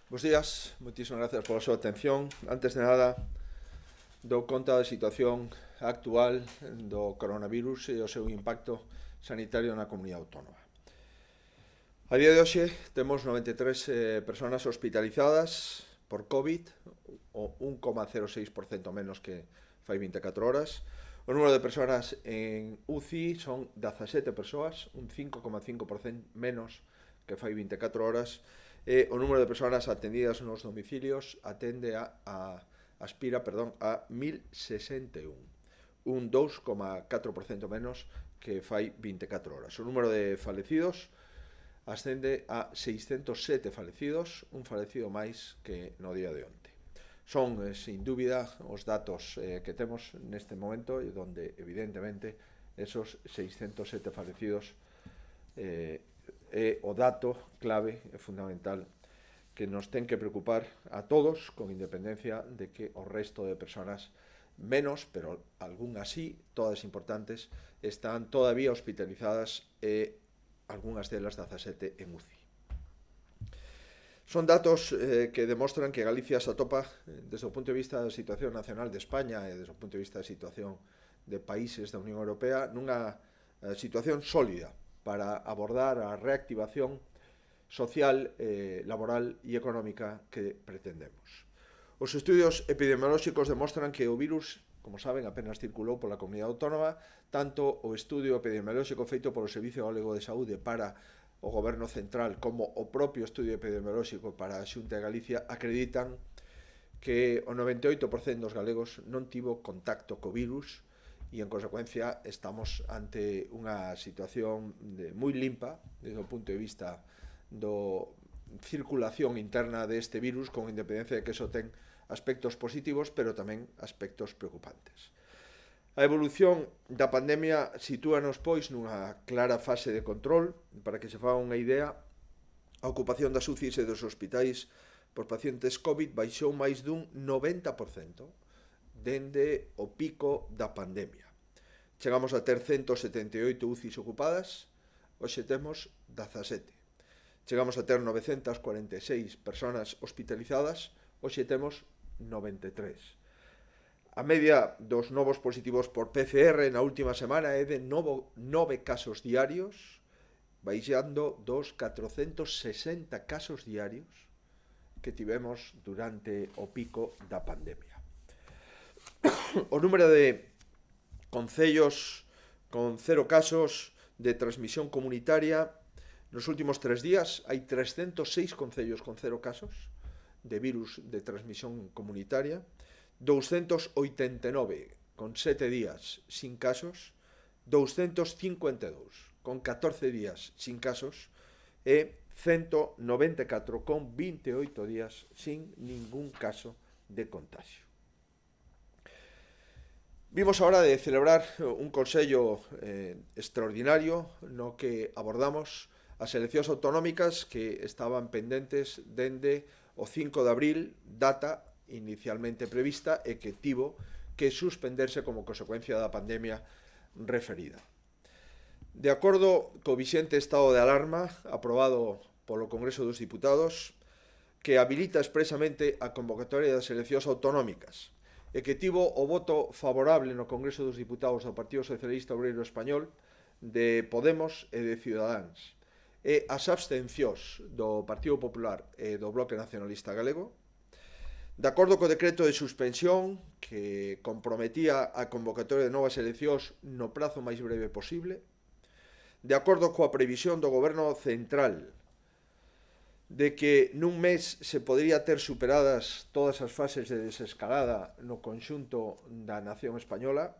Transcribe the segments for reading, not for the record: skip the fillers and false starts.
Bos días, moitísimas gracias pola súa atención. Antes de nada, dou conta da situación actual do coronavirus e o seu impacto sanitario na comunidade autónoma. A día de hoxe temos 93 personas hospitalizadas por COVID, o 1,06% menos que fai 24 horas. O número de persoas en UCI son 17 persoas, un 5,5% menos que fai 24 horas. E o número de persoas atendidas nos domicilios aspira a 1061, un 2,4% menos que fai 24 horas. O número de falecidos ascende a 607 falecidos, un falecido máis que no día de onte. Son, sin dúbida, os datos que temos neste momento, e donde, evidentemente, esos 607 falecidos é o dato clave e fundamental que nos ten que preocupar a todos, con independencia de que o resto de persoas menos, pero algunhas sí, todas importantes, están todavía hospitalizadas e algunhas delas 17 en UCI. Son datos que demostran que Galicia se atopa, desde o punto de vista da situación nacional de España e desde o punto de vista da situación de países da Unión Europea, nunha situación sólida para abordar a reactivación social, laboral e económica que pretendemos. Os estudios epidemiolóxicos demostran que o virus, como saben, apenas circulou pola comunidade autónoma. Tanto o estudio epidemiolóxico feito polo Servicio Galego de Saúde para o Goberno Central como o propio estudio epidemiolóxico para a Xunta de Galicia acreditan que o 98% dos galegos non tivo contacto co virus e, en consecuencia, estamos ante unha situación moi limpa desde o punto de vista do circulación interna deste virus, con independencia de que eso ten aspectos positivos, pero tamén aspectos preocupantes. A evolución da pandemia sitúanos, pois, nunha clara fase de control. Para que se faga unha idea, a ocupación das UCIs e dos hospitais por pacientes COVID baixou máis dun 90% dende o pico da pandemia. Chegamos a ter 178 UCIs ocupadas, hoxe temos 17. Chegamos a ter 946 persoas hospitalizadas, hoxe temos 93. A media dos novos positivos por PCR na última semana é de 9 casos diarios, baixando dos 460 casos diarios que tivemos durante o pico da pandemia. O número de concellos con 0 casos de transmisión comunitaria nos últimos 3 días, hai 306 concellos con 0 casos de virus de transmisión comunitaria, 289 con 7 días sin casos, 252 con 14 días sin casos e 194 con 28 días sin ningún caso de contagio. Vimos ahora de celebrar un consello extraordinario no que abordamos as eleccións autonómicas que estaban pendentes dende o 5 de abril, data inicialmente prevista e que tivo que suspenderse como consecuencia da pandemia referida. De acordo co vixente estado de alarma aprobado polo Congreso dos Diputados, que habilita expresamente a convocatoria das eleccións autonómicas e que tivo o voto favorable no Congreso dos Diputados do Partido Socialista Obreiro Español, de Podemos e de Ciudadáns, e as abstencións do Partido Popular e do Bloque Nacionalista Galego, de acordo co decreto de suspensión que comprometía a convocatoria de novas eleccións no prazo máis breve posible, de acordo coa previsión do Goberno Central de que nun mes se podría ter superadas todas as fases de desescalada no conxunto da nación española,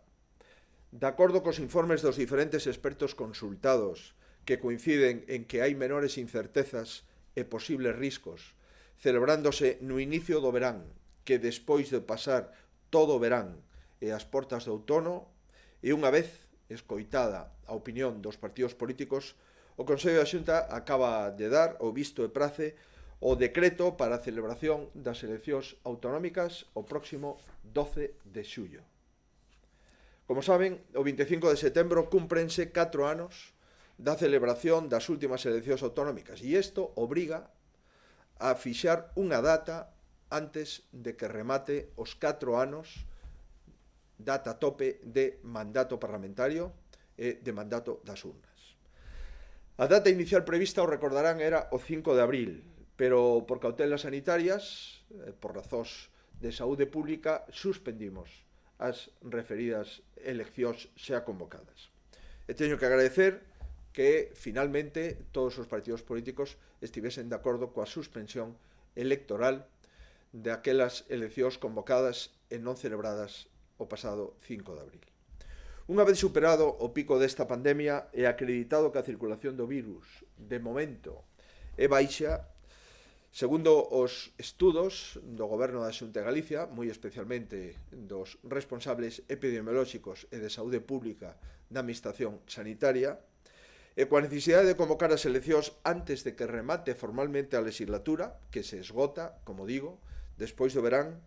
de acordo cos informes dos diferentes expertos consultados que coinciden en que hai menores incertezas e posibles riscos, celebrándose no inicio do verán, que despois de pasar todo o verán e as portas do outono, e unha vez escoitada a opinión dos partidos políticos, o Consello da Xunta acaba de dar o visto e prace o decreto para a celebración das eleccións autonómicas o próximo 12 de xullo. Como saben, o 25 de setembro cúmprense 4 anos da celebración das últimas eleccións autonómicas e isto obriga a fixar unha data antes de que remate os 4 anos, data tope de mandato parlamentario e de mandato das urnas. A data inicial prevista, o recordarán, era o 5 de abril, pero por cautelas sanitarias, por razóns de saúde pública, suspendimos as referidas eleccións xa convocadas. E teño que agradecer que finalmente todos os partidos políticos estivesen de acordo coa suspensión electoral de aquelas eleccións convocadas e non celebradas o pasado 5 de abril. Unha vez superado o pico desta pandemia e acreditado que a circulación do virus, de momento, é baixa, segundo os estudos do Goberno da Xunta de Galicia, moi especialmente dos responsables epidemiolóxicos e de saúde pública da Administración Sanitaria, e coa necesidade de convocar as eleccións antes de que remate formalmente a legislatura, que se esgota, como digo, despois do verán,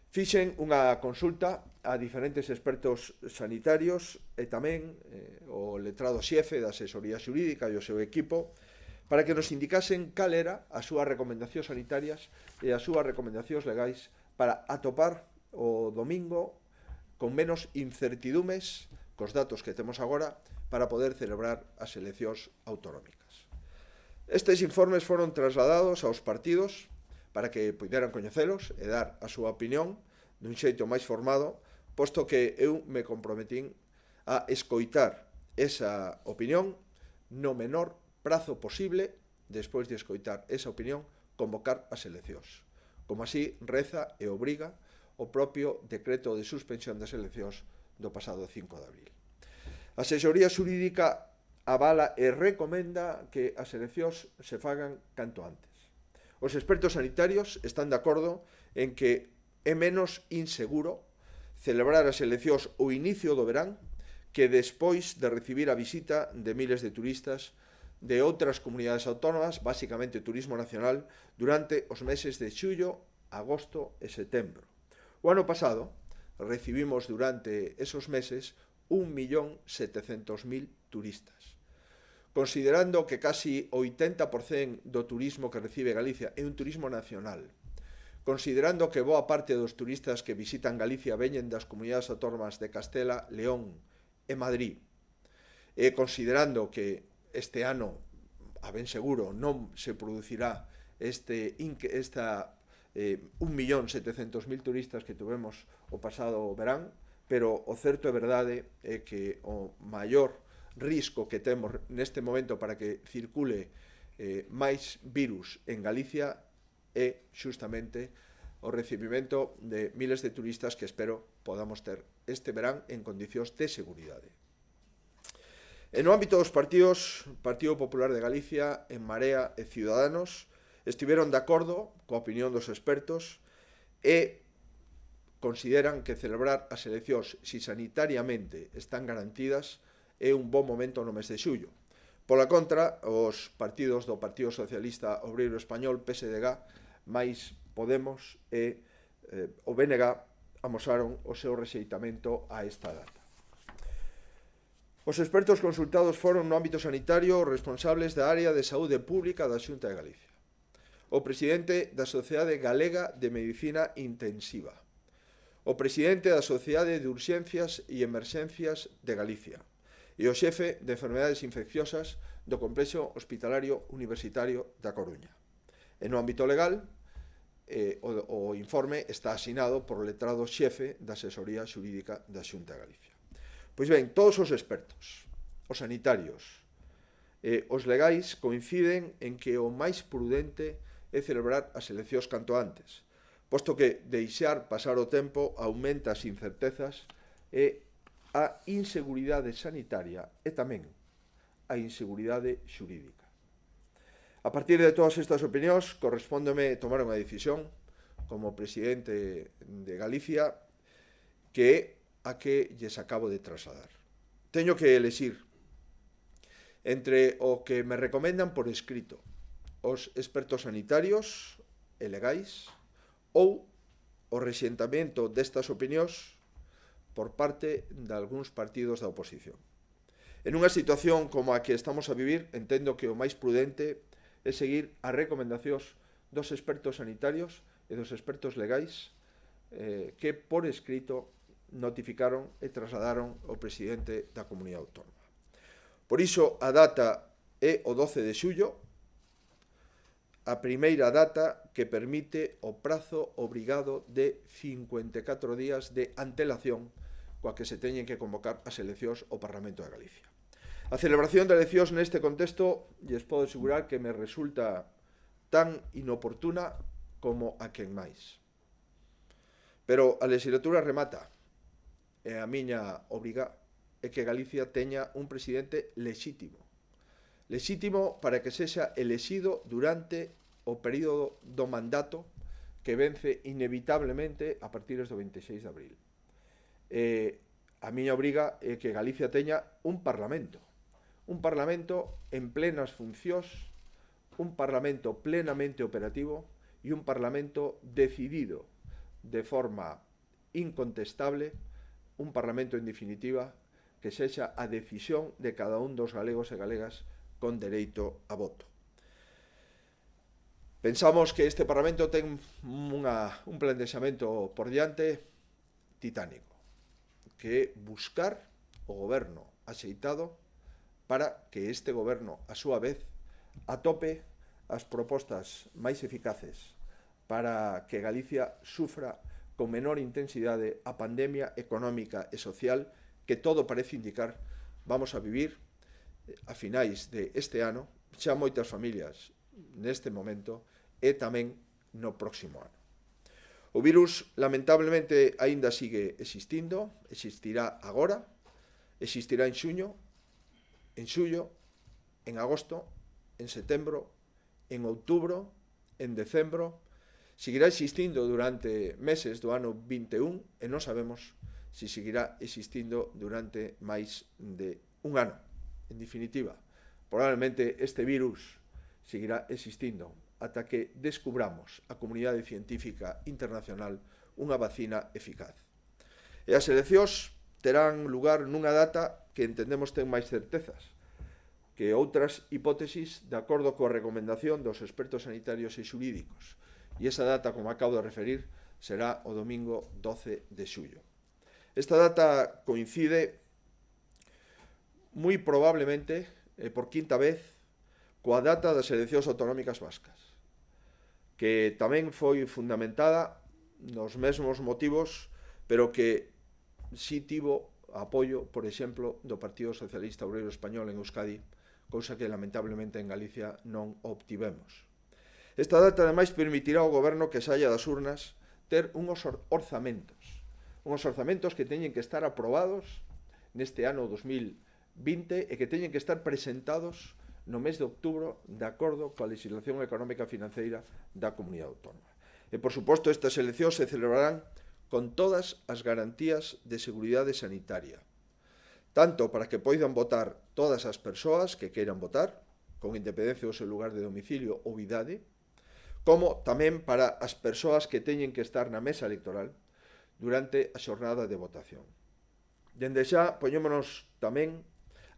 fixen unha consulta a diferentes expertos sanitarios e tamén o letrado xefe da asesoría xurídica e o seu equipo para que nos indicasen cal era as súas recomendacións sanitarias e as súas recomendacións legais para atopar o domingo con menos incertidumes cos datos que temos agora para poder celebrar as eleccións autonómicas. Estes informes foron trasladados aos partidos para que puderan coñecelos e dar a súa opinión dun xeito máis formado, posto que eu me comprometín a escoitar esa opinión no menor prazo posible, despois de escoitar esa opinión, convocar as eleccións. Como así reza e obriga o propio decreto de suspensión das eleccións do pasado 5 de abril. A asesoría xurídica avala e recomenda que as eleccións se fagan canto antes. Os expertos sanitarios están de acordo en que é menos inseguro celebrar as eleccións ao inicio do verán que despois de recibir a visita de miles de turistas de outras comunidades autónomas, basicamente turismo nacional, durante os meses de xullo, agosto e setembro. O ano pasado recibimos durante esos meses 1.700.000 turistas. Considerando que casi o 80% do turismo que recibe Galicia é un turismo nacional, considerando que boa parte dos turistas que visitan Galicia veñen das comunidades autónomas de Castela, León e Madrid, e considerando que este ano, a ben seguro, non se producirá 1.700.000 turistas que tuvemos o pasado verán, pero o certo é verdade é que o maior risco que temos neste momento para que circule máis virus en Galicia é xustamente o recibimento de miles de turistas que espero podamos ter este verán en condicións de seguridade. En o ámbito dos partidos, Partido Popular de Galicia, En Marea e Ciudadanos estiveron de acordo coa opinión dos expertos e consideran que celebrar as eleccións, si sanitariamente están garantidas, é un bon momento no mes de xullo. Pola contra, os partidos do Partido Socialista Obreiro Español, PSDG, máis Podemos e o BNG amosaron o seu rexeitamento a esta data. Os expertos consultados foron no ámbito sanitario os responsables da área de saúde pública da Xunta de Galicia, o presidente da Sociedade Galega de Medicina Intensiva, o presidente da Sociedade de Urxencias e Emerxencias de Galicia e o xefe de Enfermedades Infecciosas do Complexo Hospitalario Universitario da Coruña. En o ámbito legal, o informe está asinado por o letrado xefe da Asesoría Xurídica da Xunta de Galicia. Pois ben, todos os expertos, os sanitarios e os legais coinciden en que o máis prudente é celebrar as eleccións canto antes, posto que deixar pasar o tempo aumenta as incertezas e a inseguridade sanitaria e tamén a inseguridade xurídica. A partir de todas estas opinións, correspóndeme tomar unha decisión como presidente de Galicia que é a que lles acabo de trasladar. Teño que elexir entre o que me recomendan por escrito os expertos sanitarios e legais ou o rexentamento destas opinións por parte de algúns partidos da oposición. En unha situación como a que estamos a vivir, entendo que o máis prudente é seguir as recomendacións dos expertos sanitarios e dos expertos legais que por escrito notificaron e trasladaron ao presidente da Comunidade Autónoma. Por iso a data é o 12 de xullo, a primeira data que permite o prazo obrigado de 54 días de antelación coa que se teñen que convocar as eleccións ao Parlamento de Galicia. A celebración de eleccións neste contexto lles podo asegurar que me resulta tan inoportuna como a quen máis. Pero a legislatura remata e a miña obriga é que Galicia teña un presidente lexítimo. Lexítimo para que sexa elexido durante o período do mandato que vence inevitablemente a partir do 26 de abril. A miña obriga é que Galicia teña un parlamento en plenas funcións, un parlamento plenamente operativo e un parlamento decidido de forma incontestable, un parlamento en definitiva que sexa a decisión de cada un dos galegos e galegas con dereito a voto. Pensamos que este Parlamento ten un plantexamento por diante titánico, que é buscar o goberno axeitado para que este goberno, a súa vez, atope as propostas máis eficaces para que Galicia sufra con menor intensidade a pandemia económica e social que todo parece indicar vamos a vivir a finais deste ano, xa moitas familias neste momento e tamén no próximo ano. O virus, lamentablemente, aínda sigue existindo, existirá agora, existirá en xuño, en xullo, en agosto, en setembro, en outubro, en decembro, seguirá existindo durante meses do ano 21 e non sabemos se seguirá existindo durante máis de un ano. En definitiva, probablemente este virus seguirá existindo ata que descubramos a comunidade científica internacional unha vacina eficaz. E as eleccións terán lugar nunha data que entendemos ten máis certezas que outras hipótesis de acordo coa recomendación dos expertos sanitarios e xurídicos. E esa data, como acabo de referir, será o domingo 12 de xullo. Esta data coincide moi probablemente, por quinta vez, coa data das eleccións autonómicas vascas, que tamén foi fundamentada nos mesmos motivos, pero que si tivo apoio, por exemplo, do Partido Socialista Obreiro Español en Euskadi, cousa que lamentablemente en Galicia non obtivemos. Esta data, ademais, permitirá ao goberno que saia das urnas ter unhos orzamentos que teñen que estar aprobados neste ano 2020 e que teñen que estar presentados no mes de outubro de acordo coa legislación económica e financeira da Comunidade Autónoma. E, por suposto, estas eleccións se celebrarán con todas as garantías de seguridade sanitaria, tanto para que poidan votar todas as persoas que queiran votar, con independencia do seu lugar de domicilio ou idade, como tamén para as persoas que teñen que estar na mesa electoral durante a xornada de votación. Dende xa, poñémonos tamén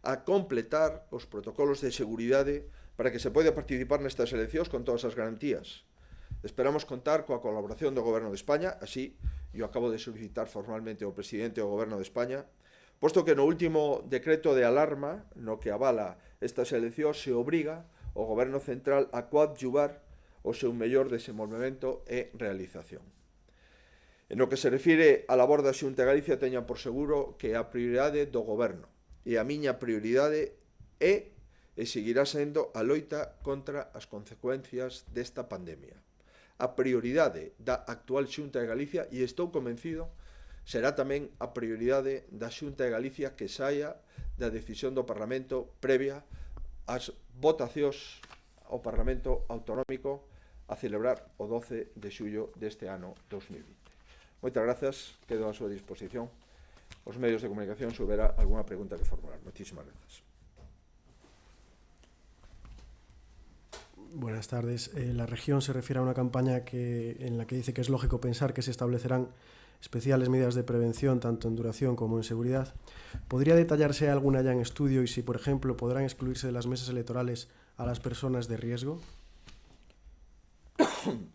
a completar os protocolos de seguridade para que se poida participar nestas eleccións con todas as garantías. Esperamos contar coa colaboración do Goberno de España, así eu acabo de solicitar formalmente ao presidente do Goberno de España, posto que no último decreto de alarma no que avala estas eleccións se obriga o Goberno Central a coadyuvar o seu mellor desenvolvemento e realización. En o que se refire á labor da Xunta de Galicia, teñan por seguro que a prioridade do Goberno e a miña prioridade é e seguirá sendo a loita contra as consecuencias desta pandemia. A prioridade da actual Xunta de Galicia, e estou convencido, será tamén a prioridade da Xunta de Galicia que saia da decisión do Parlamento previa ás votacións ao Parlamento Autonómico a celebrar o 12 de xullo deste ano 2020. Moitas grazas, quedo a súa disposición. Os medios de comunicación, se houbera algunha pregunta que formular. Moitísimas grazas. Buenas tardes. La región se refiere a una campaña en la que dice que es lógico pensar que se establecerán especiales medidas de prevención tanto en duración como en seguridad. ¿Podría detallarse alguna ya en estudio y si, por ejemplo, podrán excluirse de las mesas electorales a las personas de riesgo? En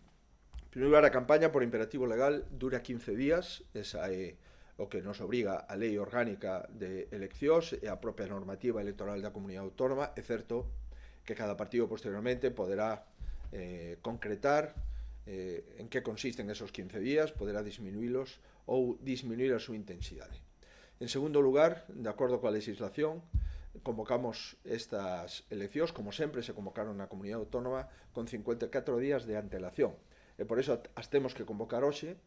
primeiro lugar, a campaña por imperativo legal dura 15 días, esa é o que nos obriga a Lei Orgánica de Eleccións e a propia normativa electoral da Comunidade Autónoma. É certo que cada partido posteriormente poderá concretar en que consisten esos 15 días, poderá disminuílos ou disminuir a súa intensidade. En segundo lugar, de acordo coa legislación, convocamos estas eleccións, como sempre se convocaron na Comunidade Autónoma, con 54 días de antelación. E por iso as temos que convocar hoxe,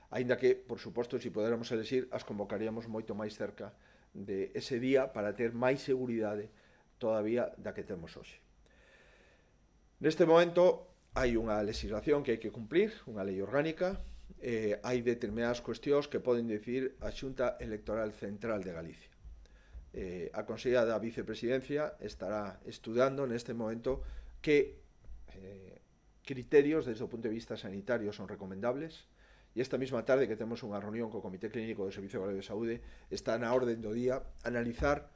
aínda que, por suposto, se poderamos elegir, as convocaríamos moito máis cerca de ese día para ter máis seguridade todavía da que temos hoxe. Neste momento hai unha legislación que hai que cumplir, unha lei orgánica, hai determinadas cuestións que poden decidir a Xunta Electoral Central de Galicia. A Consellera da Vicepresidencia estará estudando neste momento que criterios desde o punto de vista sanitario son recomendables, e esta mesma tarde que temos unha reunión co Comité Clínico do Servicio Galego de Saúde está na orden do día analizar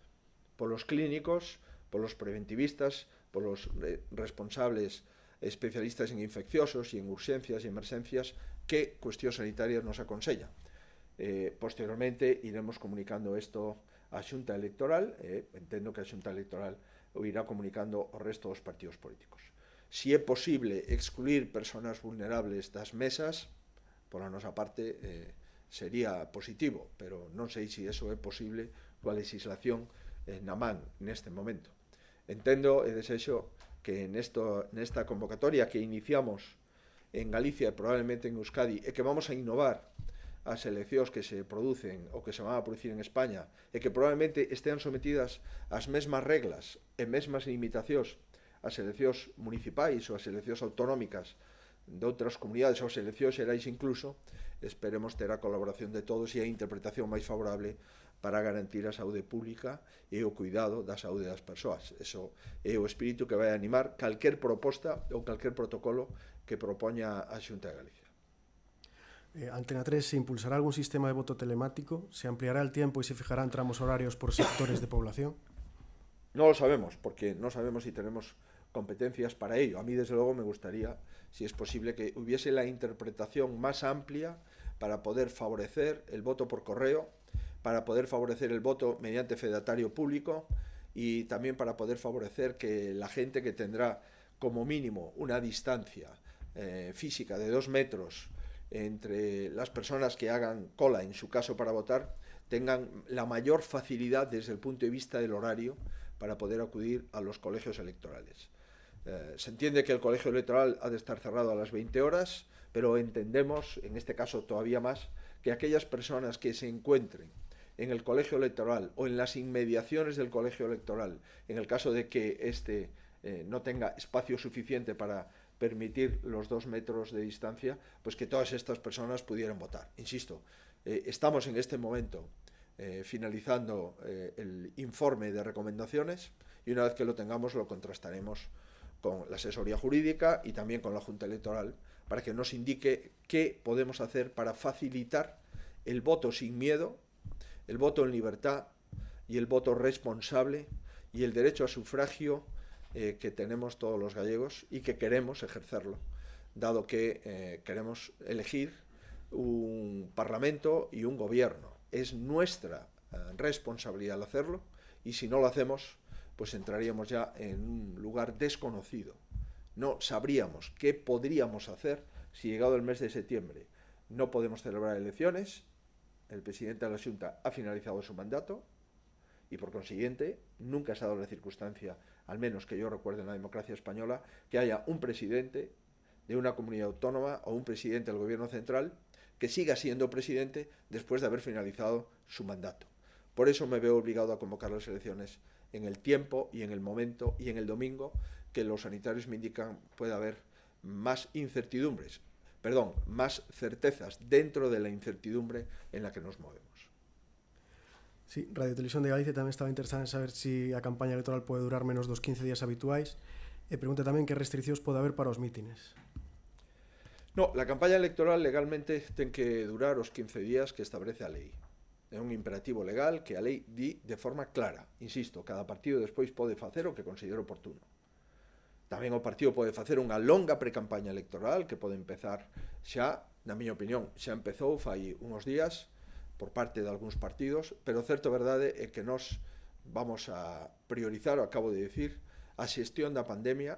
polos clínicos, polos preventivistas, polos responsables especialistas en infecciosos e en urxencias e emerxencias que cuestións sanitarias nos aconsellan. Posteriormente iremos comunicando isto á Xunta Electoral, entendo que a Xunta Electoral o irá comunicando ao resto dos partidos políticos. Si é posible excluir persoas vulnerables das mesas, pola nosa parte sería positivo, pero non sei se iso é posible coa legislación na man neste momento. Entendo e desexo que nesta convocatoria que iniciamos en Galicia e probablemente en Euskadi e que vamos a innovar as eleccións que se producen ou que se van a producir en España e que probablemente estean sometidas ás mesmas reglas e mesmas limitacións as eleccións municipais ou as eleccións autonómicas de outras comunidades ou as eleccións xerais incluso, esperemos ter a colaboración de todos e a interpretación máis favorable para garantir a saúde pública e o cuidado da saúde das persoas. Eso é o espírito que vai animar calquer proposta ou calquer protocolo que propoña a Xunta de Galicia. Antena 3 se impulsará algún sistema de voto telemático, se ampliará el tiempo y se fijarán tramos horarios por sectores de población. No lo sabemos, porque no sabemos si tenemos competencias para ello. A mí, desde luego, me gustaría, si es posible, que hubiese la interpretación más amplia para poder favorecer el voto por correo, para poder favorecer el voto mediante fedatario público y también para poder favorecer que la gente que tendrá como mínimo una distancia física de 2 metros entre las personas que hagan cola, en su caso, para votar, tengan la mayor facilidad desde el punto de vista del horario para poder acudir a los colegios electorales. Se entiende que el colegio electoral ha de estar cerrado a las 20 horas, pero entendemos, en este caso todavía más, que aquellas personas que se encuentren en el colegio electoral o en las inmediaciones del colegio electoral, en el caso de que éste no tenga espacio suficiente para permitir los 2 metros de distancia, pues que todas estas personas pudieran votar. Insisto, estamos en este momento finalizando el informe de recomendaciones y una vez que lo tengamos lo contrastaremos con la asesoría jurídica y también con la Junta Electoral para que nos indique qué podemos hacer para facilitar el voto sin miedo, el voto en libertad y el voto responsable y el derecho a sufragio que tenemos todos los gallegos y que queremos ejercerlo, dado que queremos elegir un parlamento y un gobierno. Es nuestra responsabilidad hacerlo y si no lo hacemos, pues entraríamos ya en un lugar desconocido. No sabríamos qué podríamos hacer si llegado el mes de septiembre no podemos celebrar elecciones, el presidente de la Xunta ha finalizado su mandato y por consiguiente nunca se ha dado la circunstancia, al menos que yo recuerde en la democracia española, que haya un presidente de una comunidad autónoma o un presidente del gobierno central que siga siendo presidente después de haber finalizado su mandato. Por eso me veo obligado a convocar las elecciones en el tiempo y en el momento y en el domingo que los sanitarios me indican puede haber más incertidumbres, más certezas dentro de la incertidumbre en la que nos movemos. Sí, Radio Televisión de Galicia tamén estaba interesada en saber se a campaña electoral pode durar menos dos 15 días habituais e pregunta tamén que restriccións pode haber para os mítines. No, la campaña electoral legalmente ten que durar os 15 días que establece a lei. É un imperativo legal que a lei di de forma clara. Insisto, cada partido despois pode facer o que considere oportuno. Tamén o partido pode facer unha longa precampaña electoral que pode empezar xa, na miña opinión, xa empezou fai uns días por parte de algúns partidos, pero o certo verdade é que nós vamos a priorizar, o acabo de decir, a xestión da pandemia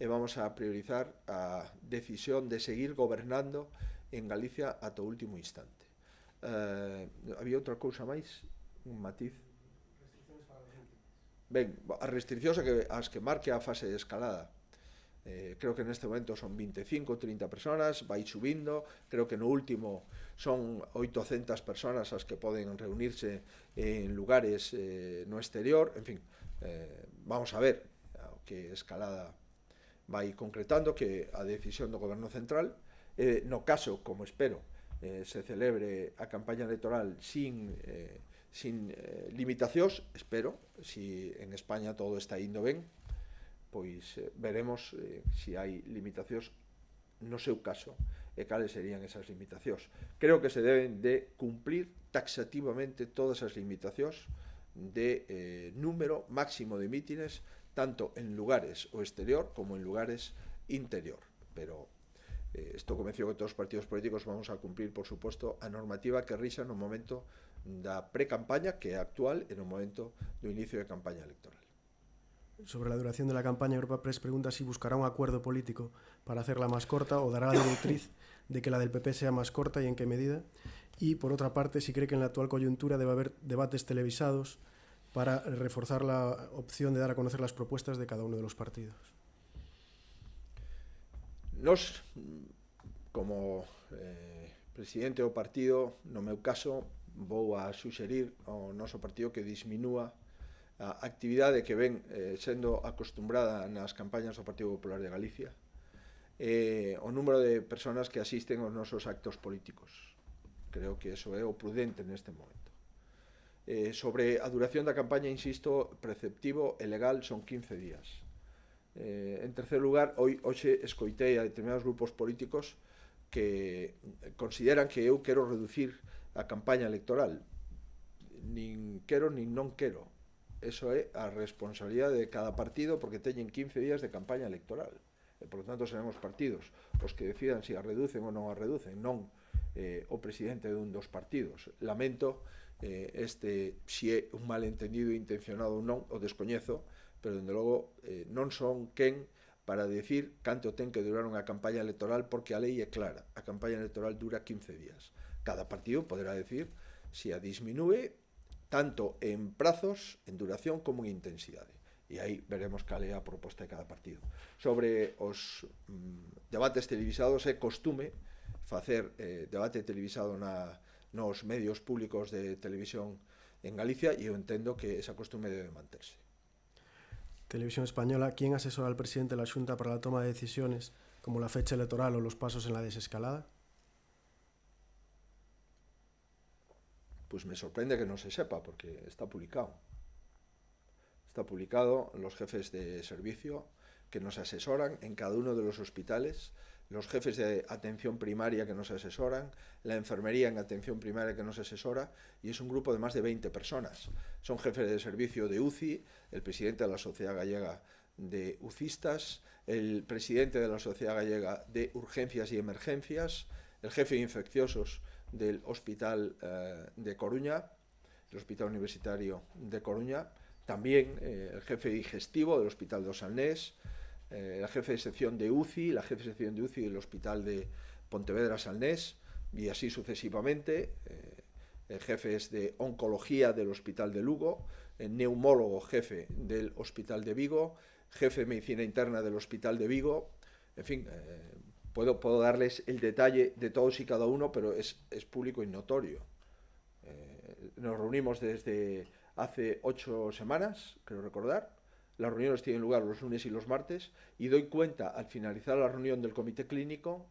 e vamos a priorizar a decisión de seguir gobernando en Galicia ata o último instante. Había outra cousa máis? Un matiz? Ben, as restriccións as que marque a fase de escalada. Creo que neste momento son 25 ou 30 personas, vai subindo, creo que no último son 800 personas as que poden reunirse en lugares no exterior, en fin, vamos a ver o que escalada vai concretando, que a decisión do Goberno Central, no caso, como espero, se celebre a campaña electoral sin limitacións, espero, si en España todo está indo ben, pois veremos se hai limitacións no seu caso e cales serían esas limitacións. Creo que se deben de cumplir taxativamente todas as limitacións de número máximo de mítines, tanto en lugares o exterior como en lugares interior, pero estou convencido que todos os partidos políticos vamos a cumplir, por suposto, a normativa que rixa no momento da pre-campaña, que é actual, e no momento do inicio de campaña electoral. Sobre la duración de la campaña, Europa Press pregunta si buscará un acuerdo político para hacerla más corta o dará la directriz de que la del PP sea más corta y en qué medida. Y, por otra parte, si cree que en la actual coyuntura debe haber debates televisados para reforzar la opción de dar a conocer las propuestas de cada uno de los partidos. Nos, como presidente do partido, no meu caso, vou a suxerir ao noso partido que disminúa a actividade que ven sendo acostumbrada nas campañas do Partido Popular de Galicia, o número de persoas que asisten aos nosos actos políticos. Creo que eso é o prudente neste momento. Sobre a duración da campaña, insisto, preceptivo e legal son 15 días. En terceiro lugar, hoxe escoitei a determinados grupos políticos que consideran que eu quero reducir a campaña electoral. Nin quero nin non quero. Eso é a responsabilidade de cada partido, porque teñen 15 días de campaña electoral. E, por lo tanto, seremos partidos os que decidan se a reducen ou non a reducen, non o presidente dun dos partidos. Lamento si é un malentendido intencionado ou non, o descoñezo, pero, dende logo, non son quen para decir canto ten que durar unha campaña electoral, porque a lei é clara. A campaña electoral dura 15 días. Cada partido poderá decir se a disminúe tanto en prazos, en duración, como en intensidade. E aí veremos cal é a proposta de cada partido. Sobre os debates televisados, é costume facer debate televisado nos medios públicos de televisión en Galicia, e eu entendo que esa costume debe manterse. Televisión Española, ¿quién asesora al presidente de la Xunta para la toma de decisiones, como la fecha electoral o los pasos en la desescalada? Pues me sorprende que no se sepa, porque está publicado. Está publicado los jefes de servicio que nos asesoran en cada uno de los hospitales, los jefes de atención primaria que nos asesoran, la enfermería en atención primaria que nos asesora, y es un grupo de más de 20 personas. Son jefes de servicio de UCI, el presidente de la Sociedad Gallega de UCistas, el presidente de la Sociedad Gallega de Urgencias y Emergencias, el jefe de infecciosos del Hospital de Coruña, el Hospital Universitario de Coruña, también el jefe digestivo del Hospital de Salnés, el jefe de sección de UCI, la jefe de sección de UCI del Hospital de Pontevedra Salnés, y así sucesivamente, jefes de oncología del Hospital de Lugo, neumólogo jefe del Hospital de Vigo, jefe de medicina interna del Hospital de Vigo, en fin, puedo darles el detalle de todos y cada uno, pero es público y notorio. Nos reunimos desde hace 8 semanas, creo recordar. Las reuniones tienen lugar los lunes y los martes, y doy cuenta al finalizar la reunión del comité clínico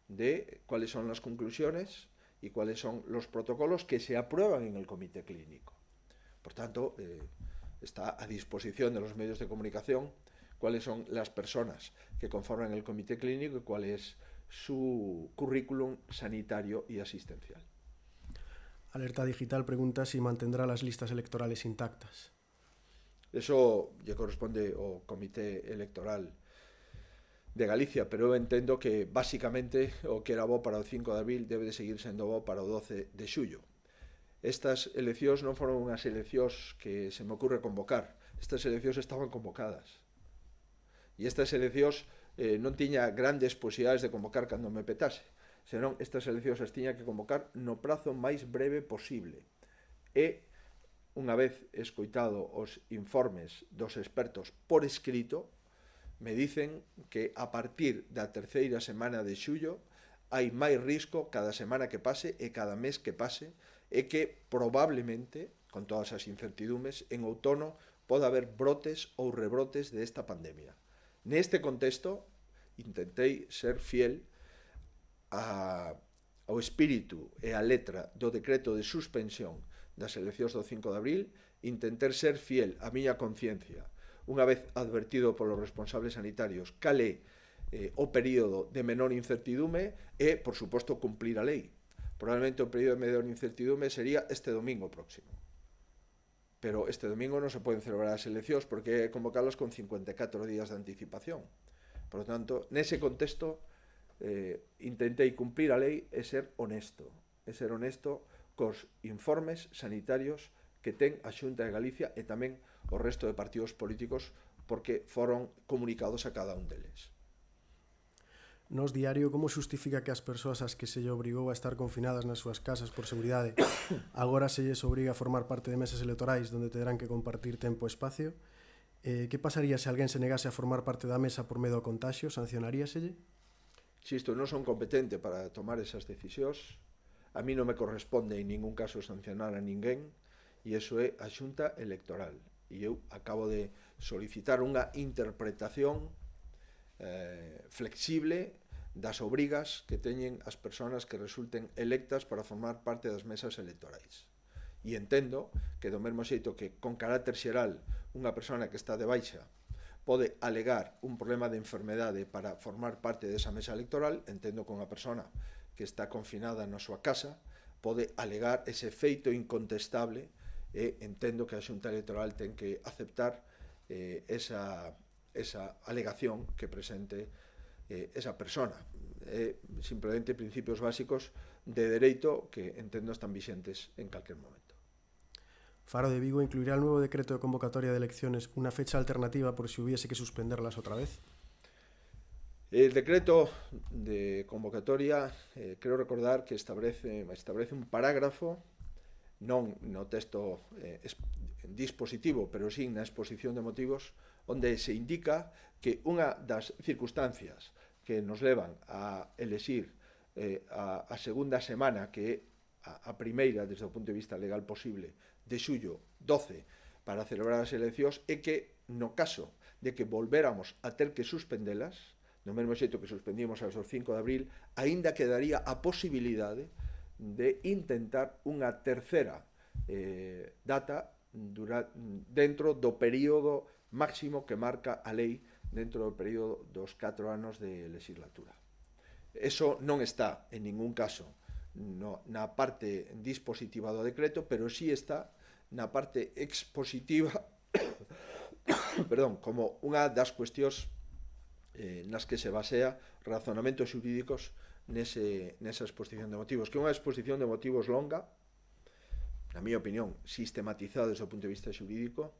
de cuáles son las conclusiones y cuáles son los protocolos que se aprueban en el comité clínico. Por tanto, está a disposición de los medios de comunicación cuáles son las personas que conforman el comité clínico y cuál es su currículum sanitario y asistencial. Alerta Digital pregunta si mantendrá las listas electorales intactas. Eso lle corresponde ao Comité Electoral de Galicia, pero eu entendo que basicamente o que era bo para o 5 de abril debe de seguir sendo bo para o 12 de xullo. Estas eleccións non foron unhas eleccións que se me ocurre convocar. Estas eleccións estaban convocadas. E estas eleccións non tiña grandes posibilidades de convocar cando me petase, senón estas eleccións as tiña que convocar no prazo máis breve posible. E, unha vez escoitado os informes dos expertos por escrito, me dicen que a partir da terceira semana de xullo hai máis risco cada semana que pase e cada mes que pase, e que probablemente, con todas as incertidumes, en outono pode haber brotes ou rebrotes desta pandemia. Neste contexto, intentei ser fiel ao espírito e á letra do decreto de suspensión das eleccións do 5 de abril, intentei ser fiel á miña conciencia, unha vez advertido polos responsables sanitarios cal é o período de menor incertidume e, por suposto, cumplir a lei. Probablemente o período de menor incertidume sería este domingo próximo. Pero este domingo non se poden celebrar as eleccións porque é convocalas con 54 días de anticipación. Por lo tanto, nese contexto, intentei cumplir a lei e ser honesto. Cos informes sanitarios que ten a Xunta de Galicia e tamén o resto de partidos políticos, porque foron comunicados a cada un deles. Nos diario, como xustifica que as persoas ás que se lle obrigou a estar confinadas nas súas casas por seguridade agora se lles obriga a formar parte de mesas electorais onde terán que compartir tempo e espacio? Que pasaría se alguén se negase a formar parte da mesa por medo ao contagio? Sancionaríaselle? Insisto, non son competente para tomar esas decisións. A mí non me corresponde en ningún caso sancionar a ninguén, e iso é a Xunta Electoral. E eu acabo de solicitar unha interpretación flexible das obrigas que teñen as persoas que resulten electas para formar parte das mesas electorais. E entendo que do mesmo xeito que con carácter xeral unha persona que está de baixa pode alegar un problema de enfermedade para formar parte desa mesa electoral, entendo que unha persona que está confinada na súa casa pode alegar ese feito incontestable, e entendo que a Xunta Electoral ten que aceptar esa alegación que presente esa persona. Simplemente principios básicos de dereito que entendo están vixentes en calquer momento. Faro de Vigo incluirá el nuevo decreto de convocatoria de elecciones una fecha alternativa por si hubiese que suspenderlas otra vez. El decreto de convocatoria, creo recordar que establece un parágrafo, non no texto dispositivo, pero sí na exposición de motivos, onde se indica que unha das circunstancias que nos levan a elexir a segunda semana, que é a primeira desde o punto de vista legal posible, de xullo 12 para celebrar as eleccións, é que no caso de que volvéramos a ter que suspendelas, no mesmo xeito que suspendimos as do 5 de abril, aínda quedaría a posibilidade de intentar unha terceira data dentro do período máximo que marca a lei dentro do período dos 4 anos de legislatura. Eso non está en ningún caso na parte dispositiva do decreto, pero sí está na parte expositiva como unha das cuestións nas que se basea razonamentos xurídicos nesa exposición de motivos, que é unha exposición de motivos longa, na miña opinión, sistematizada desde o punto de vista xurídico,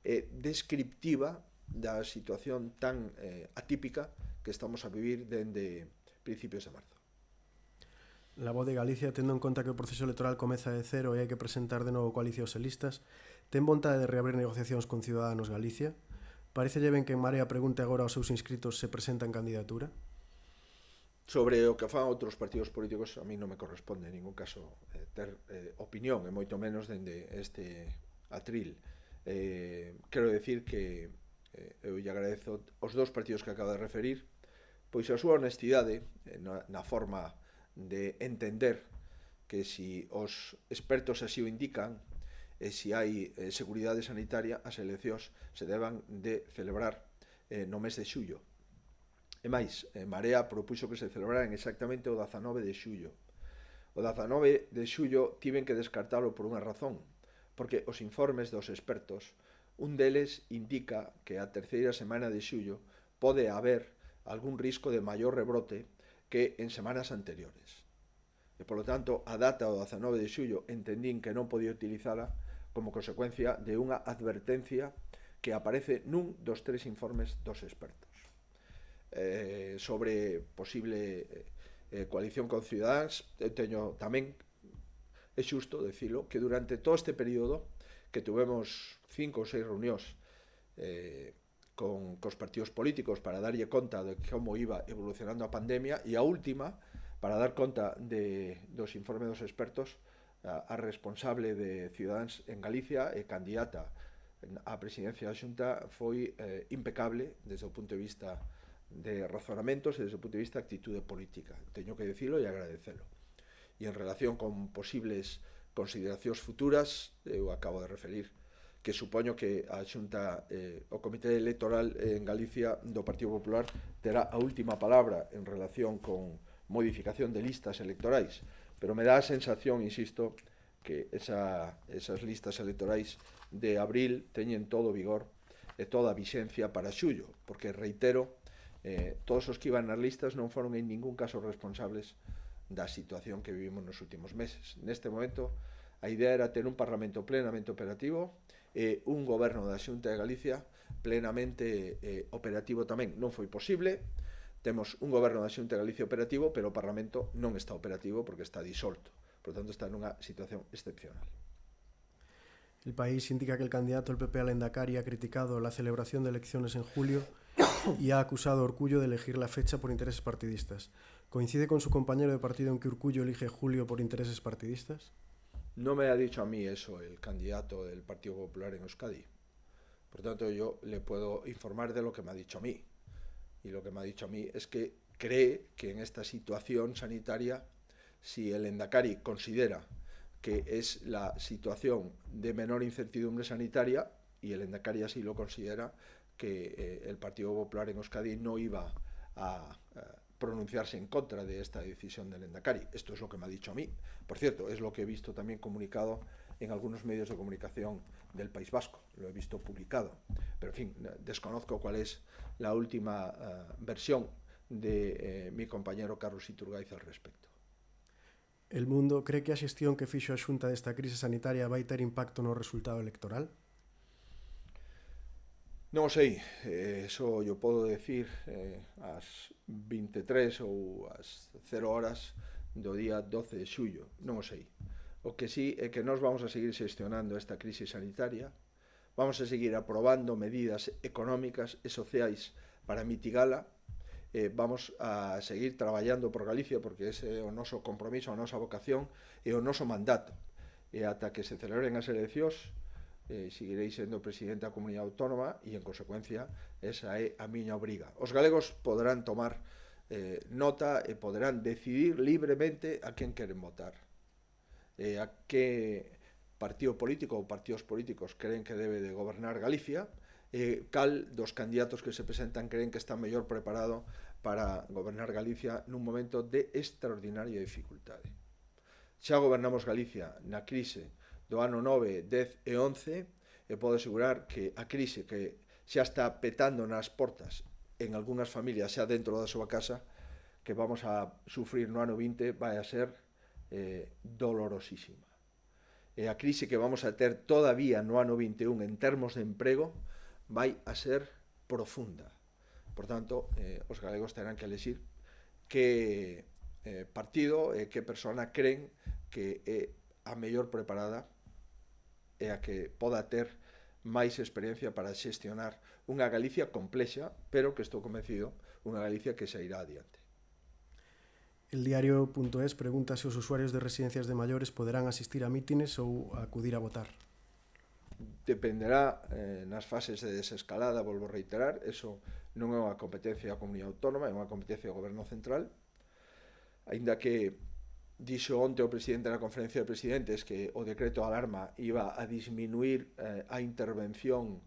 e descriptiva da situación tan atípica que estamos a vivir dende principios de marzo. La Voz de Galicia, tendo en conta que o proceso electoral comeza de cero e hai que presentar de novo coalicións e listas, ten vontade de reabrir negociacións con Ciudadanos Galicia? Parecelle ben que en Marea pregunte agora aos seus inscritos se presentan candidatura? Sobre o que fan outros partidos políticos, a mí non me corresponde en ningún caso ter opinión, e moito menos dende este atril. Quero decir que eu lle agradezo aos dous partidos que acabo de referir pois a súa honestidade na forma de entender que si os expertos así o indican e si hai seguridade sanitaria, as eleccións se deban de celebrar no mes de xullo. E máis, Marea propuxo que se celebraran exactamente o 19 de xullo. O 19 de xullo tiven que descartalo por unha razón, porque os informes dos expertos Un deles indica que a terceira semana de xullo pode haber algún risco de maior rebrote que en semanas anteriores. E, polo tanto, a data do 19 de xullo entendín que non podía utilizala como consecuencia de unha advertencia que aparece nun dos 3 informes dos expertos sobre posible coalición con Ciudadanos. Teño tamén, é xusto decilo, que durante todo este período que tuvemos 5 ou 6 reunións cos partidos políticos para darlle conta de como iba evolucionando a pandemia, e a última, para dar conta dos informes dos expertos, a responsable de Ciudadanos en Galicia e candidata á presidencia da Xunta foi impecable desde o punto de vista de razonamentos e desde o punto de vista de actitude política. Teño que decirlo e agradecelo. E en relación con posibles consideracións futuras, eu acabo de referir que supoño que a Xunta, o Comité Electoral en Galicia do Partido Popular terá a última palabra en relación con modificación de listas electorais, pero me dá a sensación, insisto, que esas listas electorais de abril teñen todo vigor e toda a vixencia para xullo, porque, reitero, todos os que iban nas listas non foron en ningún caso responsables da situación que vivimos nos últimos meses. Neste momento, a idea era ter un Parlamento plenamente operativo e un goberno da Xunta de Galicia plenamente operativo tamén. Non foi posible. Temos un goberno da Xunta de Galicia operativo, pero o Parlamento non está operativo porque está disolto. Por tanto, está nunha situación excepcional. El País indica que el candidato del PP al Endacari ha criticado la celebración de elecciones en julio y ha acusado a Urkullu de elegir la fecha por intereses partidistas. ¿Coincide con su compañero de partido en que Urkullu elige julio por intereses partidistas? No me ha dicho a mí eso el candidato del Partido Popular en Euskadi. Por tanto, yo le puedo informar de lo que me ha dicho a mí. Y lo que me ha dicho a mí es que cree que en esta situación sanitaria, si el Endacari considera que es la situación de menor incertidumbre sanitaria, y el Endacari así lo considera, que el Partido Popular en Euskadi no iba a pronunciarse en contra de esta decisión del Endacari. Esto es lo que me ha dicho a mí. Por cierto, es lo que he visto también comunicado en algunos medios de comunicación del País Vasco. Lo he visto publicado. Pero, en fin, desconozco cuál es la última versión de mi compañero Carlos Iturgaiz al respecto. El Mundo cree que a xestión que fixo a Xunta desta crise sanitaria vai ter impacto no resultado electoral? Non o sei, eso yo podo decir ás 23 ou ás 0 horas do día 12 de xullo, non o sei. O que sí é que nós vamos a seguir xestionando esta crise sanitaria, vamos a seguir aprobando medidas económicas e sociais para mitigala, vamos a seguir traballando por Galicia porque ese é o noso compromiso, a nosa vocación e o noso mandato. E ata que se celebren as eleccións, seguirei sendo presidente da Comunidade Autónoma e, en consecuencia, esa é a miña obriga. Os galegos poderán tomar nota e poderán decidir libremente a quen queren votar, a que partido político ou partidos políticos creen que debe de gobernar Galicia, cal dos candidatos que se presentan creen que está mellor preparado para gobernar Galicia nun momento de extraordinaria dificultade. Xa gobernamos Galicia na crise do ano 9, 10 e 11, e podo asegurar que a crise que xa está petando nas portas en algunhas familias xa dentro da súa casa, que vamos a sufrir no ano 20, vai a ser dolorosísima. E a crise que vamos a ter todavía no ano 21 en termos de emprego vai a ser profunda. Por tanto, os galegos terán que elegir que partido e que persona creen que é a mellor preparada e a que poda ter máis experiencia para xestionar unha Galicia complexa, pero que estou convencido, unha Galicia que se irá adiante. El diario.es pregunta se os usuarios de residencias de maiores poderán asistir a mítines ou acudir a votar. Dependerá nas fases de desescalada, volvo a reiterar, eso non é unha competencia da Comunidade Autónoma, é unha competencia do Goberno Central, aínda que dixo onte o presidente na conferencia de presidentes que o decreto de alarma iba a disminuir a intervención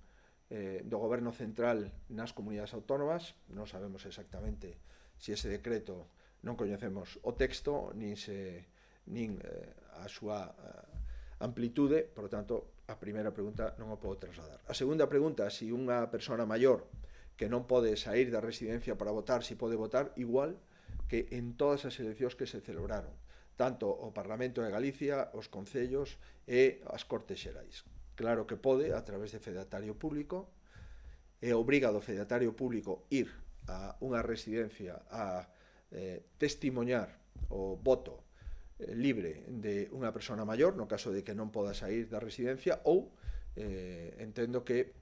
do Goberno Central nas comunidades autónomas. Non sabemos exactamente se ese decreto, non coñecemos o texto nin a súa amplitude, por tanto, a primeira pregunta non o podo trasladar. A segunda pregunta, se unha persona maior que non pode sair da residencia para votar, se pode votar, igual que en todas as eleccións que se celebraron, tanto o Parlamento de Galicia, os concellos e as Cortes Xerais. Claro que pode, a través de fedatario público, e obriga do fedatario público ir a unha residencia a testimoñar o voto libre de unha persona maior, no caso de que non poda sair da residencia, ou entendo que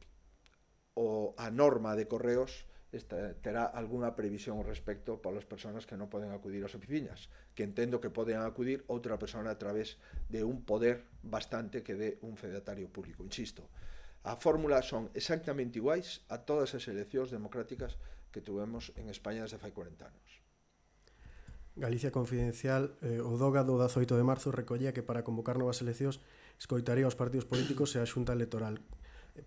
a norma de correos terá algunha previsión respecto para as persoas que non poden acudir ás oficinas, que entendo que poden acudir outra persona a través de un poder bastante que dé un fedatario público. Insisto, a fórmula son exactamente iguais a todas as eleccións democráticas que tuvemos en España desde fai 40 anos. Galicia Confidencial, o DOGA do 18 de marzo recollía que para convocar novas eleccións escoitaría os partidos políticos e a Xunta Electoral.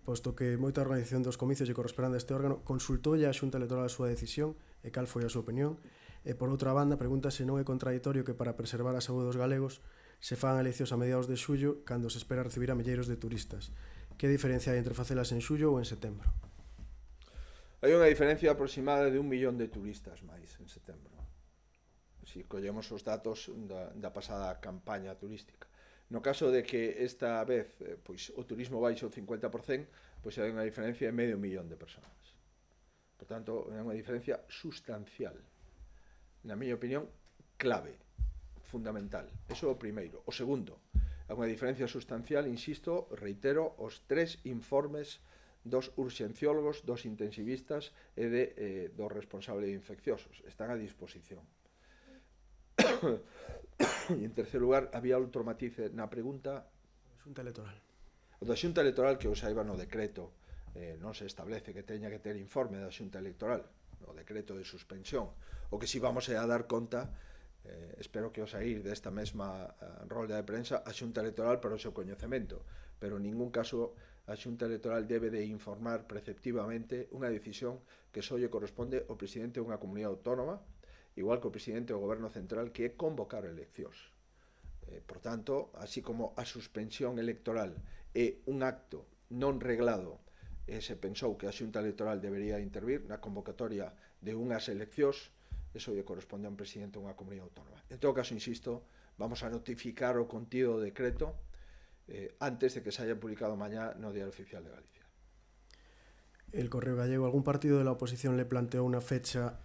Posto que moita organización dos comicios lle corresponde a este órgano, consultoulle a Xunta Electoral a súa decisión e cal foi a súa opinión. E por outra banda, pregunta se non é contradictorio que para preservar a saúde dos galegos se fan eleccións a mediados de xullo cando se espera recibir a milleiros de turistas. Que diferencia hai entre facelas en xullo ou en setembro? Hai unha diferencia aproximada de 1 millón de turistas máis en setembro. Se collemos os datos da pasada campaña turística. No caso de que esta vez pois, o turismo baixe o 50%, pois hai unha diferencia de medio millón de persoas. Por tanto, é unha diferencia sustancial. Na miña opinión, clave, fundamental. Eso é o primeiro. O segundo, é unha diferencia sustancial, insisto, reitero, os 3 informes dos urxenciólogos, dos intensivistas e do responsable de infecciosos. Están a disposición. E en terceiro lugar, había outro matiz na pregunta. Xunta Electoral. O da Xunta Electoral, que eu saiba no decreto, non se establece que teña que ter informe da Xunta Electoral, no decreto de suspensión. O que si vamos a dar conta, espero que ao sair desta mesma rolda de prensa, a Xunta Electoral para o seu coñecemento, pero en ningún caso a Xunta Electoral debe de informar preceptivamente unha decisión que só lle corresponde ao presidente de unha comunidade autónoma, igual que o presidente do Goberno Central, que é convocar eleccións. Por tanto, así como a suspensión electoral é un acto non reglado e se pensou que a Xunta Electoral debería intervir na convocatoria de unhas eleccións, eso lle corresponde a un presidente de unha comunidade autónoma. En todo caso, insisto, vamos a notificar o contido do decreto antes de que se haya publicado mañá no Diario Oficial de Galicia. El Correo Gallego, algún partido de la oposición le planteó una fecha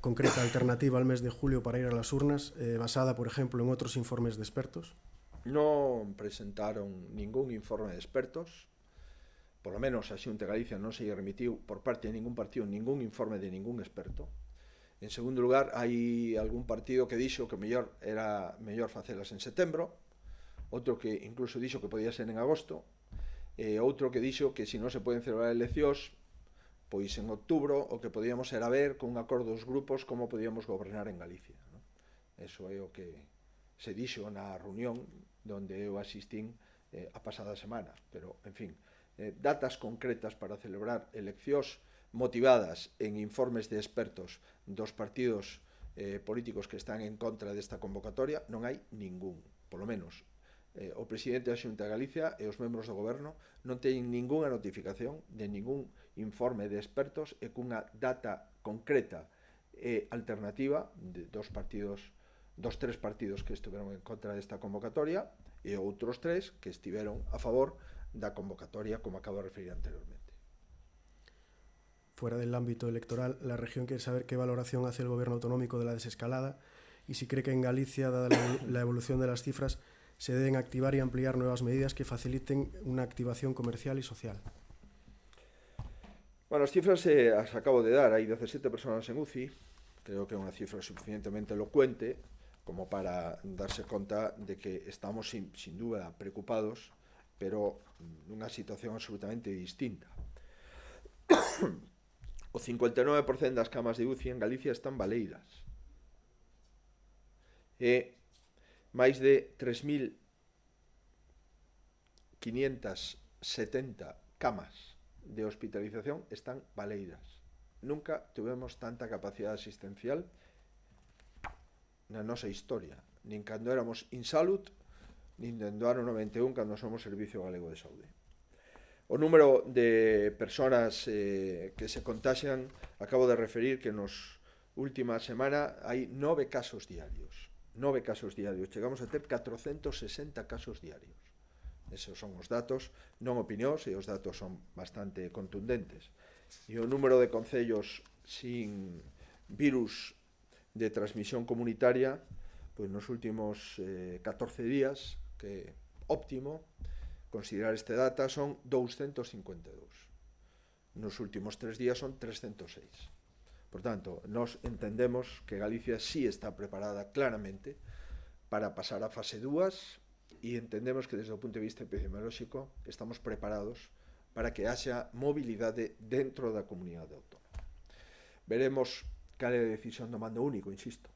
concreta alternativa al mes de julio para ir a las urnas, basada, por ejemplo, en otros informes de expertos? Non presentaron ningún informe de expertos, por lo menos a Xunta de Galicia non se lle remitiu por parte de ningún partido ningún informe de ningún experto. En segundo lugar, hai algún partido que dixo que era mellor facelas en setembro, outro que incluso dixo que podía ser en agosto, e outro que dixo que se non se poden celebrar eleccións, pois en outubro o que podíamos era ver con un acordo dos grupos como podíamos gobernar en Galicia. Eso é o que se dixo na reunión donde eu asistín a pasada semana. Pero, en fin, datas concretas para celebrar eleccións motivadas en informes de expertos dos partidos políticos que están en contra desta convocatoria non hai ningún, polo menos o presidente da Xunta de Galicia e os membros do goberno non teñen ningunha notificación de ningún informe de expertos e cunha data concreta e alternativa dos 3 partidos que estiveron en contra desta convocatoria e outros 3 que estiveron a favor da convocatoria, como acabo de referir anteriormente. Fuera del ámbito electoral, la región quiere saber qué valoración hace el gobierno autonómico de la desescalada y si cree que en Galicia, dada la evolución de las cifras, se deben activar y ampliar nuevas medidas que faciliten una activación comercial y social. Bueno, as cifras as acabo de dar. Hai 17 personas en UCI. Creo que é unha cifra suficientemente elocuente como para darse conta de que estamos sin dúda preocupados, pero nunha situación absolutamente distinta. O 59% das camas de UCI en Galicia están baleiras. E máis de 3.570 camas de hospitalización están baleiras. Nunca tuvemos tanta capacidade asistencial na nosa historia, nin cando éramos Insalud nin dende o ano 91 cando somos Servicio Galego de Saúde. O número de persoas que se contaxian, acabo de referir que nos última semana hai 9 casos diarios. 9 casos diarios. Chegamos a ter 460 casos diarios. Esos son os datos, non opinións, e os datos son bastante contundentes. E o número de concellos sin virus de transmisión comunitaria, pois nos últimos 14 días, que óptimo considerar este data, son 252. Nos últimos 3 días son 306. Por tanto, nós entendemos que Galicia sí está preparada claramente para pasar a fase 2 e entendemos que desde o punto de vista epidemiolóxico estamos preparados para que haxa mobilidade dentro da comunidade autónoma. Veremos cal é a decisión do mando único, insisto,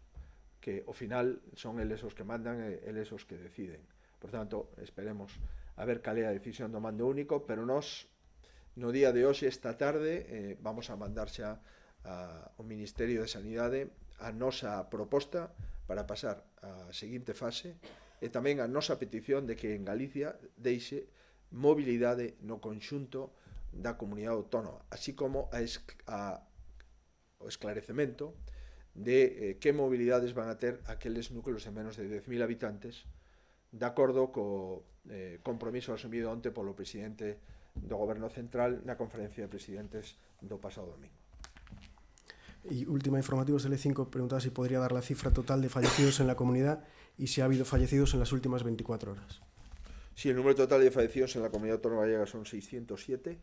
que ao final son eles os que mandan e eles os que deciden. Por tanto, esperemos a ver cal é a decisión do mando único, pero nós, no día de hoxe, esta tarde, vamos a mandar xa ao Ministerio de Sanidade a nosa proposta para pasar á seguinte fase e tamén a nosa petición de que en Galicia deixe mobilidade no conxunto da comunidade autónoma, así como o esclarecemento de que mobilidades van a ter aqueles núcleos de menos de 10.000 habitantes, de acordo co compromiso asumido onte polo presidente do Goberno Central na conferencia de presidentes do pasado domingo. Y última informativa, Tele5 preguntaba si podría dar la cifra total de fallecidos en la comunidad y si ha habido fallecidos en las últimas 24 horas. Sí, el número total de fallecidos en la comunidad autónoma gallega son 607.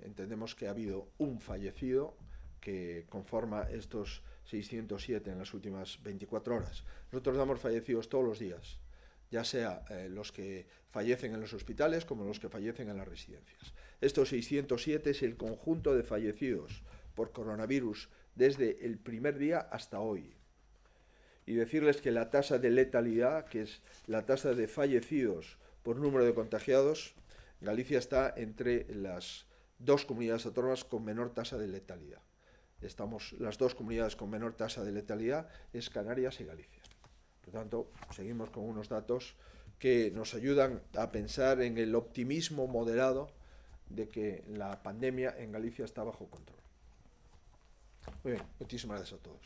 Entendemos que ha habido un fallecido que conforma estos 607 en las últimas 24 horas. Nosotros damos fallecidos todos los días, ya sea los que fallecen en los hospitales como los que fallecen en las residencias. Estos 607 es el conjunto de fallecidos por coronavirus desde el primer día hasta hoy. Y decirles que la tasa de letalidad, que es la tasa de fallecidos por número de contagiados, Galicia está entre las dos comunidades autónomas con menor tasa de letalidad. Estamos las dos comunidades con menor tasa de letalidad, es Canarias y Galicia. Por tanto, seguimos con unos datos que nos ayudan a pensar en el optimismo moderado de que la pandemia en Galicia está bajo control. Muy bien, muchísimas gracias a todos.